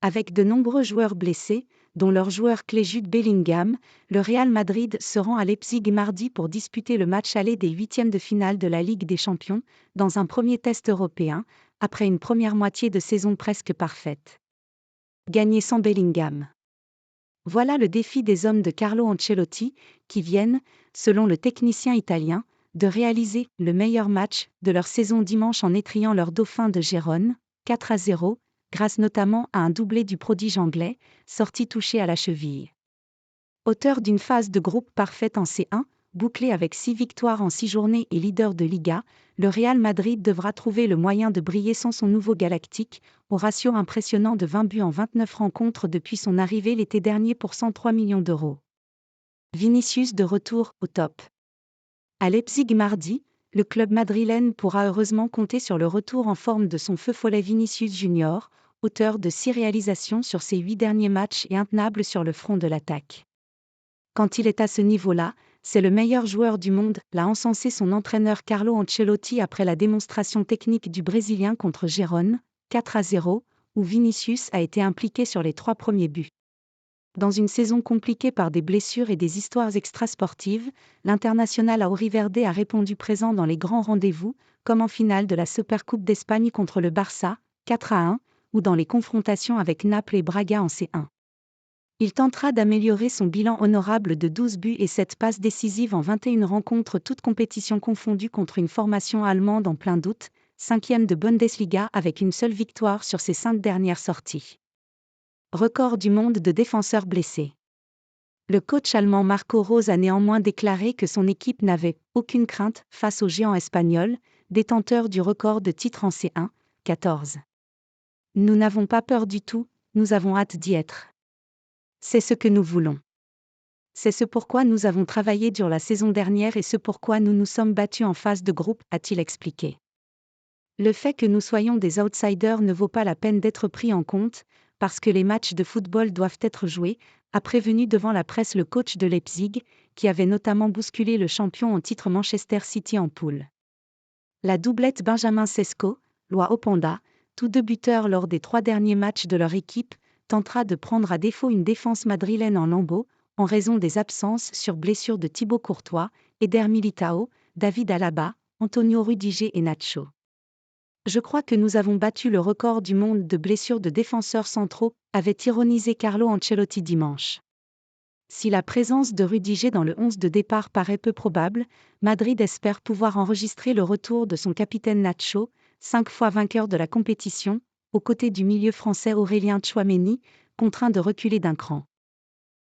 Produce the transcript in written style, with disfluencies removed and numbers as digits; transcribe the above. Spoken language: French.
Avec de nombreux joueurs blessés, dont leur joueur clé Jude Bellingham, le Real Madrid se rend à Leipzig mardi pour disputer le match aller des huitièmes de finale de la Ligue des Champions, dans un premier test européen, après une première moitié de saison presque parfaite. Gagner sans Bellingham. Voilà le défi des hommes de Carlo Ancelotti, qui viennent, selon le technicien italien, de réaliser le meilleur match de leur saison dimanche en étrillant leur dauphin de Gérone, 4-0, grâce notamment à un doublé du prodige anglais, sorti touché à la cheville. Auteur d'une phase de groupe parfaite en C1, bouclée avec 6 victoires en 6 journées et leader de Liga, le Real Madrid devra trouver le moyen de briller sans son nouveau galactique, au ratio impressionnant de 20 buts en 29 rencontres depuis son arrivée l'été dernier pour 103 millions d'euros. Vinicius de retour au top. À Leipzig mardi, le club madrilène pourra heureusement compter sur le retour en forme de son feu follet Vinicius Junior, auteur de 6 réalisations sur ses 8 derniers matchs et intenable sur le front de l'attaque. Quand il est à ce niveau-là, c'est le meilleur joueur du monde, l'a encensé son entraîneur Carlo Ancelotti après la démonstration technique du Brésilien contre Gérone, 4-0, où Vinicius a été impliqué sur les 3 premiers buts. Dans une saison compliquée par des blessures et des histoires extrasportives, l'international auriverde a répondu présent dans les grands rendez-vous, comme en finale de la Supercoupe d'Espagne contre le Barça, 4-1, ou dans les confrontations avec Naples et Braga en C1. Il tentera d'améliorer son bilan honorable de 12 buts et 7 passes décisives en 21 rencontres toutes compétitions confondues contre une formation allemande en plein doute, 5e de Bundesliga avec une seule victoire sur ses 5 dernières sorties. Record du monde de défenseurs blessés. Le coach allemand Marco Rose a néanmoins déclaré que son équipe n'avait aucune crainte face aux géants espagnols, détenteurs du record de titres en C1, 14. Nous n'avons pas peur du tout, nous avons hâte d'y être. C'est ce que nous voulons. C'est ce pourquoi nous avons travaillé dur la saison dernière et ce pourquoi nous nous sommes battus en phase de groupe, a-t-il expliqué. Le fait que nous soyons des outsiders ne vaut pas la peine d'être pris en compte, parce que les matchs de football doivent être joués, a prévenu devant la presse le coach de Leipzig, qui avait notamment bousculé le champion en titre Manchester City en poule. La doublette Benjamin Sesko, Loïc Openda, tous 2 buteurs lors des 3 derniers matchs de leur équipe, tentera de prendre à défaut une défense madrilène en lambeaux, en raison des absences sur blessure de Thibaut Courtois, Eder Militao, David Alaba, Antonio Rudiger et Nacho. Je crois que nous avons battu le record du monde de blessures de défenseurs centraux, avait ironisé Carlo Ancelotti dimanche. Si la présence de Rudiger dans le 11 de départ paraît peu probable, Madrid espère pouvoir enregistrer le retour de son capitaine Nacho, 5 fois vainqueur de la compétition, aux côtés du milieu français Aurélien Tchouaméni, contraint de reculer d'un cran.